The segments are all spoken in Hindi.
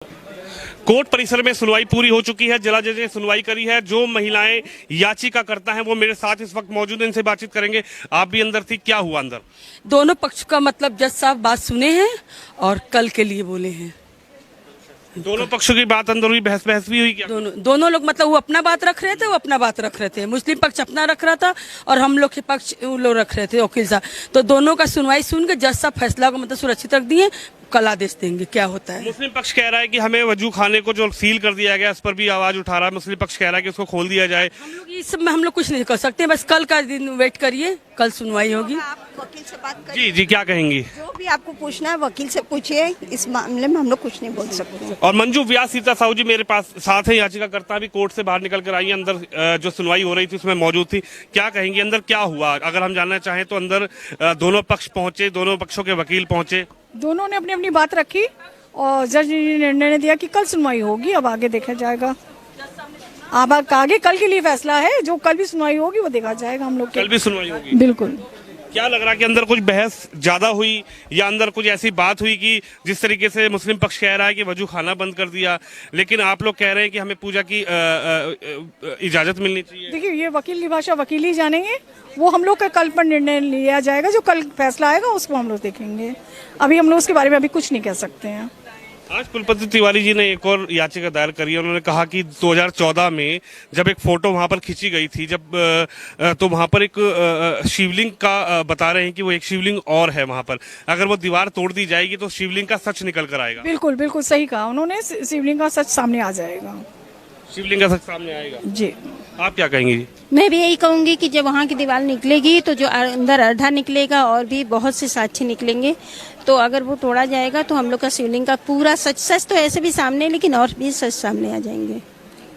कोर्ट परिसर में सुनवाई पूरी हो चुकी है। जिला जज ने सुनवाई करी है। जो महिलाएं याचिका करता हैं वो मेरे साथ इस वक्त मौजूद हैं, इनसे बातचीत करेंगे। आप भी अंदर थी, क्या हुआ अंदर? दोनों पक्ष का मतलब जज साहब बात सुने हैं और कल के लिए बोले हैं। दोनों पक्षों की बात अंदर हुई, बहस भी हुई क्या? दोनों लोग मतलब वो अपना बात रख रहे थे, वो अपना बात रख रहे थे। मुस्लिम पक्ष अपना रख रहा था और हम लोग के पक्ष वो लोग रख रहे थे, वकील साहब। तो दोनों का सुनवाई सुन के जज साहब फैसला को मतलब सुरक्षित रख दिए। कल आदेश देंगे क्या होता है। मुस्लिम पक्ष कह रहा है कि हमें वजू खाने को जो सील कर दिया गया, इस पर भी आवाज उठा रहा है। मुस्लिम पक्ष कह रहा है कि उसको खोल दिया जाए। हम लोग इस सब में हम लोग कुछ नहीं कर सकते, बस कल का दिन वेट करिए, कल सुनवाई होगी। आप वकील से बात करिए। जी क्या कहेंगी? जो भी आपको पूछना है वकील से पूछिए, इस मामले में हम लोग कुछ नहीं बोल सकते। और मंजू व्यास सीता साहू जी मेरे पास साथ है, याचिकाकर्ता भी कोर्ट से बाहर निकल कर आई। अंदर जो सुनवाई हो रही थी उसमें मौजूद थी। क्या कहेंगी, अंदर क्या हुआ? अगर हम जानना चाहें तो अंदर दोनों पक्ष पहुंचे, दोनों पक्षों के वकील पहुंचे, दोनों ने अपनी अपनी बात रखी और जज ने निर्णय दिया कि कल सुनवाई होगी। अब आगे देखा जाएगा। अब आगे कल के लिए फैसला है, जो कल भी सुनवाई होगी वो देखा जाएगा। हम लोग कल भी सुनवाई होगी। बिल्कुल। क्या लग रहा है कि अंदर कुछ बहस ज्यादा हुई या अंदर कुछ ऐसी बात हुई कि जिस तरीके से मुस्लिम पक्ष कह रहा है कि वजू खाना बंद कर दिया, लेकिन आप लोग कह रहे हैं कि हमें पूजा की इजाजत मिलनी चाहिए? देखिए, ये वकील की भाषा वकील ही जानेंगे। वो हम लोग का कल पर निर्णय लिया जाएगा। जो कल फैसला आएगा उसको हम लोग देखेंगे। अभी हम लोग उसके बारे में अभी कुछ नहीं कह सकते हैं। आज कुलपति तिवारी जी ने एक और याचिका दायर करी है। उन्होंने कहा कि 2014 में जब एक फोटो वहां पर खींची गई थी, तो वहां पर एक शिवलिंग का बता रहे हैं कि वो एक शिवलिंग और है वहां पर। अगर वो दीवार तोड़ दी जाएगी तो शिवलिंग का सच निकल कर आएगा। बिल्कुल बिल्कुल सही कहा उन्होंने। शिवलिंग का सच सामने आ जाएगा। शिवलिंग का सच सामने आएगा जी। आप क्या कहेंगी जी? मैं भी यही कहूंगी कि जब वहाँ की दीवार निकलेगी तो जो अंदर अर्धा निकलेगा और भी बहुत से साक्ष्य निकलेंगे। तो अगर वो तोड़ा जाएगा तो हम लोग का शिवलिंग का पूरा सच तो ऐसे भी सामने है, लेकिन और भी सच सामने आ जाएंगे।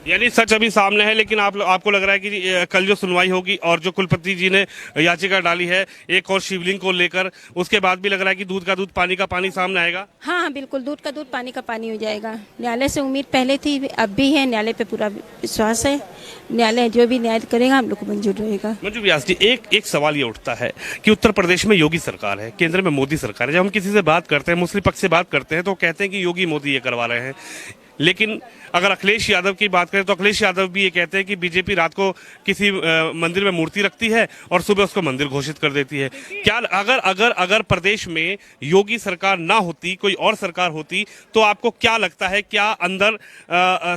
यानी सच अभी सामने है, लेकिन आपको लग रहा है कि कल जो सुनवाई होगी और जो कुलपति जी ने याचिका डाली है एक और शिवलिंग को लेकर, उसके बाद भी लग रहा है कि दूध का दूध पानी का पानी सामने आएगा। हाँ, बिल्कुल, दूध का दूध पानी का पानी हो जाएगा। न्यायालय से उम्मीद पहले थी, अब भी है। न्यायालय पे पूरा विश्वास है। न्यायालय जो भी न्याय करेगा हम लोग को मंजूर रहेगा। मंजू व्यास जी, एक सवाल ये उठता है कि उत्तर प्रदेश में योगी सरकार है, केंद्र में मोदी सरकार है। जब हम किसी से बात करते हैं, मुस्लिम पक्ष से बात करते हैं, तो कहते हैं कि योगी मोदी ये करवा रहे हैं। लेकिन अगर अखिलेश यादव की बात करें तो अखिलेश यादव भी ये कहते हैं कि बीजेपी रात को किसी मंदिर में मूर्ति रखती है और सुबह उसको मंदिर घोषित कर देती है। क्या अगर प्रदेश में योगी सरकार ना होती, कोई और सरकार होती, तो आपको क्या लगता है, क्या अंदर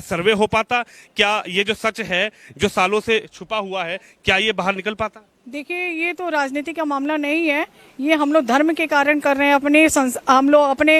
सर्वे हो पाता? क्या ये जो सच है, जो सालों से छुपा हुआ है, क्या ये बाहर निकल पाता? देखिए, ये तो राजनीति का मामला नहीं है। ये हम लोग धर्म के कारण कर रहे हैं। हम लोग अपने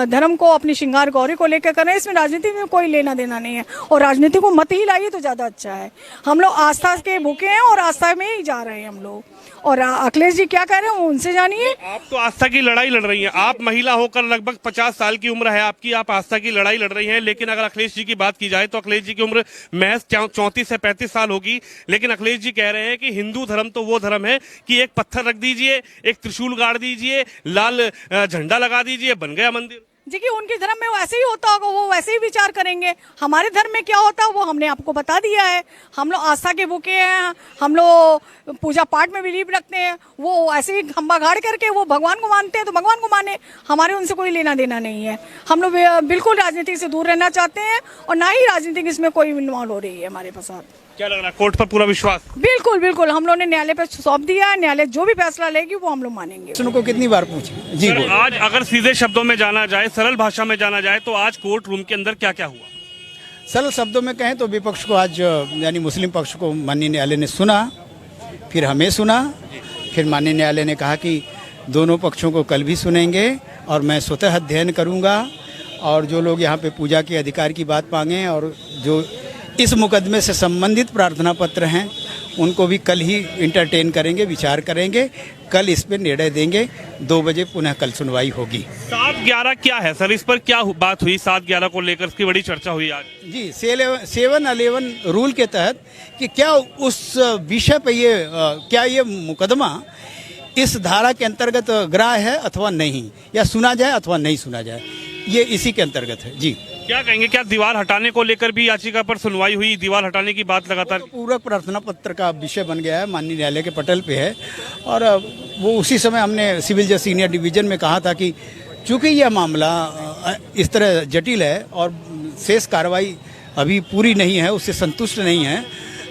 धर्म को, अपनी श्रृंगार गौरी को लेकर कर रहे हैं। इसमें राजनीति में कोई लेना देना नहीं है और राजनीति को मत ही लाइए तो ज्यादा अच्छा है। हम लोग आस्था के भूखे हैं और आस्था में ही जा रहे हैं हम लोग। और अखिलेश जी क्या कह रहे हैं उनसे जानिए। आप तो आस्था की लड़ाई लड़ रही हैं। आप महिला होकर लगभग 50 साल की उम्र है आपकी, आप आस्था की लड़ाई लड़ रही हैं। लेकिन अगर अखिलेश जी की बात की जाए तो अखिलेश जी की उम्र महज 34 से 35 साल होगी। लेकिन अखिलेश जी कह रहे हैं कि हिंदू धर्म तो वो धर्म है कि एक पत्थर रख दीजिए, एक त्रिशूल गाड़ दीजिए, लाल झंडा लगा दीजिए, बन गया मंदिर। देखिए, उनके धर्म में वैसे ही होता होगा, वो वैसे ही विचार करेंगे। हमारे धर्म में क्या होता है वो हमने आपको बता दिया है। हम लोग आस्था के भूखे हैं। हम लोग पूजा पाठ में बिलीव रखते हैं। वो ऐसे ही खंबा गाड़ करके वो भगवान को मानते हैं तो भगवान को माने। हमारे उनसे कोई लेना देना नहीं है। हम लोग बिल्कुल राजनीति से दूर रहना चाहते हैं और ना ही राजनीति इसमें कोई इन्वॉल्व हो रही है हमारे पास। क्या लग रहा है, कोर्ट पर पूरा विश्वास? बिल्कुल बिल्कुल, हम लोग ने न्यायालय पर सौंप दिया है। न्यायालय जो भी फैसला लेगी वो हम लोग मानेंगे। उनको कितनी बार पूछे जी। आज अगर सीधे शब्दों में जाना जाए, सरल भाषा में जाना जाए, तो आज कोर्ट रूम के अंदर क्या क्या हुआ? सरल शब्दों में कहें तो विपक्ष को आज, यानी मुस्लिम पक्ष को माननीय न्यायालय ने सुना, फिर हमें सुना, फिर माननीय न्यायालय ने कहा कि दोनों पक्षों को कल भी सुनेंगे और मैं स्वतः अध्ययन करूँगा। और जो लोग यहाँ पे पूजा के अधिकार की बात मांगे और जो इस मुकदमे से संबंधित प्रार्थना पत्र हैं उनको भी कल ही इंटरटेन करेंगे, विचार करेंगे। कल इस पर निर्णय देंगे। 2 बजे पुनः कल सुनवाई होगी। 7-11 क्या है सर, इस पर क्या बात हुई? 7-11 को लेकर इसकी बड़ी चर्चा हुई आज जी। 7-11 रूल के तहत कि क्या उस विषय पे क्या ये मुकदमा इस धारा के अंतर्गत ग्राह्य है अथवा नहीं, या सुना जाए अथवा नहीं सुना जाए, ये इसी के अंतर्गत है जी। क्या कहेंगे, क्या दीवार हटाने को लेकर भी याचिका पर सुनवाई हुई? दीवार हटाने की बात लगातार पूरक प्रार्थना पत्र का विषय बन गया है, माननीय न्यायालय के पटल पे है। और वो उसी समय हमने सिविल जज सीनियर डिवीजन में कहा था कि चूंकि यह मामला इस तरह जटिल है और शेष कार्रवाई अभी पूरी नहीं है, उससे संतुष्ट नहीं है,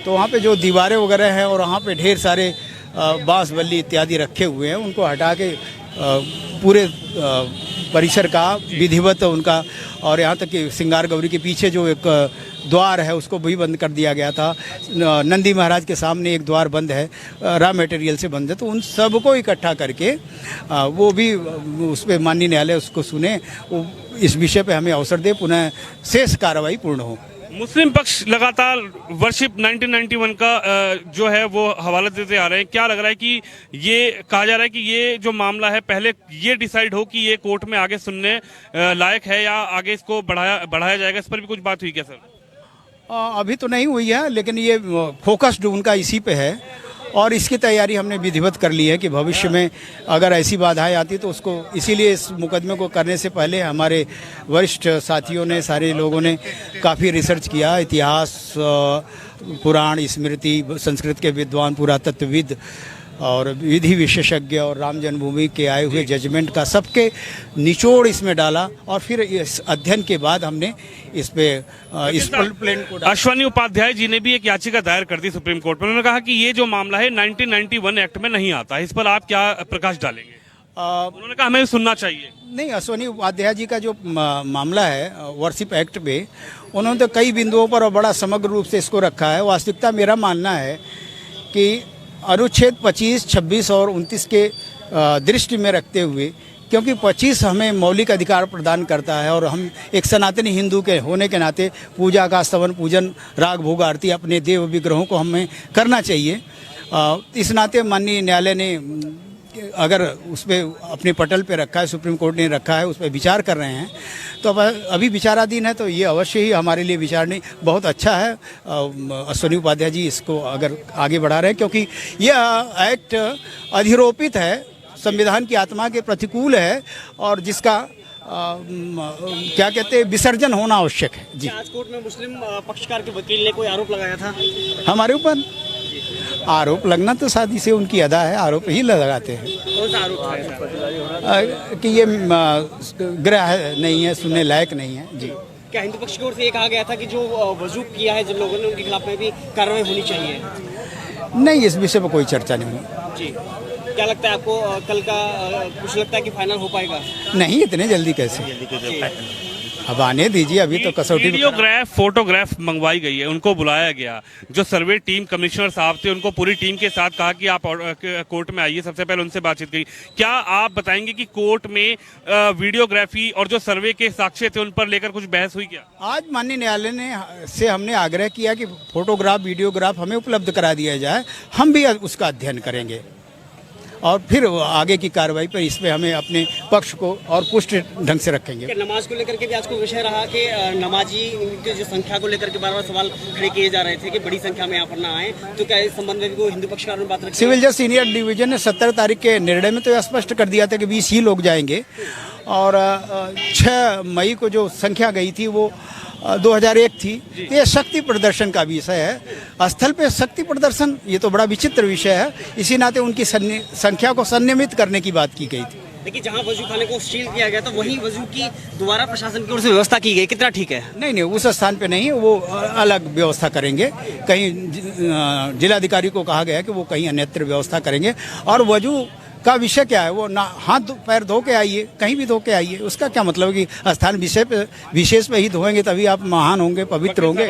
तो वहाँ पे जो दीवारें वगैरह हैं और वहाँ पे ढेर सारे बांस बल्ली इत्यादि रखे हुए हैं, उनको हटा के पूरे परिसर का विधिवत उनका, और यहाँ तक कि सिंगार गौरी के पीछे जो एक द्वार है उसको भी बंद कर दिया गया था। नंदी महाराज के सामने एक द्वार बंद है, रॉ मटेरियल से बंद है, तो उन सबको इकट्ठा करके वो भी उस पर माननीय न्यायालय उसको सुने, वो इस विषय पे हमें अवसर दे, पुनः शेष कार्रवाई पूर्ण हो। मुस्लिम पक्ष लगातार वर्शिप 1991 का जो है वो हवाला देते आ रहे हैं। क्या लग रहा है कि ये कहा जा रहा है कि ये जो मामला है पहले ये डिसाइड हो कि ये कोर्ट में आगे सुनने लायक है या आगे इसको बढ़ाया जाएगा, इस पर भी कुछ बात हुई क्या सर? अभी तो नहीं हुई है, लेकिन ये फोकस्ड उनका इसी पे है और इसकी तैयारी हमने विधिवत कर ली है कि भविष्य में अगर ऐसी बाधाएं आती तो उसको, इसीलिए इस मुकदमे को करने से पहले हमारे वरिष्ठ साथियों ने, सारे लोगों ने काफ़ी रिसर्च किया, इतिहास, पुराण, स्मृति, संस्कृत के विद्वान, पुरातत्वविद और विधि विशेषज्ञ और राम जन्मभूमि के आए हुए जजमेंट का सबके निचोड़ इसमें डाला और फिर इस अध्ययन के बाद हमने इस पे इस प्लेन को डाला। अश्वनी उपाध्याय जी ने भी एक याचिका दायर कर दी सुप्रीम कोर्ट में। उन्होंने कहा कि ये जो मामला है 1991 एक्ट में नहीं आता, इस पर आप क्या प्रकाश डालेंगे? उन्होंने कहा हमें सुनना चाहिए। नहीं, अश्वनी उपाध्याय जी का जो मामला है वर्शिप एक्ट पे, उन्होंने तो कई बिंदुओं पर और बड़ा समग्र रूप से इसको रखा है। वास्तविकता मेरा मानना है कि अनुच्छेद 25, 26 और 29 के दृष्टि में रखते हुए, क्योंकि 25 हमें मौलिक अधिकार प्रदान करता है और हम एक सनातनी हिंदू के होने के नाते पूजा का स्तवन, पूजन, राग भोग आरती अपने देव विग्रहों को हमें करना चाहिए। इस नाते माननीय न्यायालय ने अगर उस पर अपने पटल पे रखा है, सुप्रीम कोर्ट ने रखा है, उस पर विचार कर रहे हैं, तो अब अभी विचाराधीन है, तो ये अवश्य ही हमारे लिए विचारने बहुत अच्छा है। अश्वनी उपाध्याय जी इसको अगर आगे बढ़ा रहे हैं, क्योंकि यह एक्ट अधिरोपित है, संविधान की आत्मा के प्रतिकूल है और जिसका क्या कहते हैं, विसर्जन होना आवश्यक है। जी, आज कोर्ट में मुस्लिम पक्षकार के वकील ने कोई आरोप लगाया था हमारे ऊपर। आरोप लगना तो शादी से उनकी अदा है, आरोप ही लगाते हैं। कौन सा आरोप है? कि ये ग्रह नहीं है, सुनने लायक नहीं है। जी, क्या हिंदू पक्ष की ओर से ये कहा गया था कि जो वजू किया है जिन लोगों ने, उनके खिलाफ में भी कार्रवाई होनी चाहिए? नहीं, इस विषय पर कोई चर्चा नहीं हुई। जी, क्या लगता है आपको कल का कुछ लगता है कि फाइनल हो पाएगा? नहीं, इतने जल्दी कैसे, अब आने दीजिए, अभी तो कसौटी। वीडियोग्राफ, फोटोग्राफ मंगवाई गई है, उनको बुलाया गया। जो सर्वे टीम कमिश्नर साहब थे उनको पूरी टीम के साथ कहा कि आप कोर्ट में आइए, सबसे पहले उनसे बातचीत करी। क्या आप बताएंगे कि कोर्ट में वीडियोग्राफी और जो सर्वे के साक्ष्य थे उन पर लेकर कुछ बहस हुई क्या? आज माननीय न्यायालय से हमने आग्रह किया कि फोटोग्राफ, वीडियोग्राफ हमें उपलब्ध करा दिया जाए, हम भी उसका अध्ययन करेंगे और फिर आगे की कार्रवाई पर इसमें हमें अपने पक्ष को और पुष्ट ढंग से रखेंगे। नमाज को लेकर के भी आज को विषय रहा कि नमाजी की जो संख्या को लेकर के बार बार सवाल खड़े किए जा रहे थे कि बड़ी संख्या में यहाँ पर ना आए, तो क्या इस संबंध में भी हिंदू पक्षकार में बात रखी? सिविल जज सीनियर डिवीजन ने 17 तारीख के निर्णय में तो यह स्पष्ट कर दिया था कि 20 ही लोग जाएंगे और 6 मई को जो संख्या गई थी वो 2001 थी। ये शक्ति प्रदर्शन का विषय है, स्थल पे शक्ति प्रदर्शन, ये तो बड़ा विचित्र विषय है। इसी नाते उनकी संख्या को संनियमित करने की बात की गई थी। लेकिन जहां वजू खाने को सील किया गया तो वहीं वजू की दोबारा प्रशासन की ओर से व्यवस्था की गई, कितना ठीक है? नहीं, उस स्थान पे नहीं, वो अलग व्यवस्था करेंगे। कहीं जिलाधिकारी को कहा गया कि वो कहीं अन्यत्र व्यवस्था करेंगे। और वजू का विषय क्या है, वो ना हाथ पैर धो के आइए, कहीं भी धो के आइए, उसका क्या मतलब कि स्थान विशेष पे ही धोएंगे तभी आप महान होंगे, पवित्र होंगे।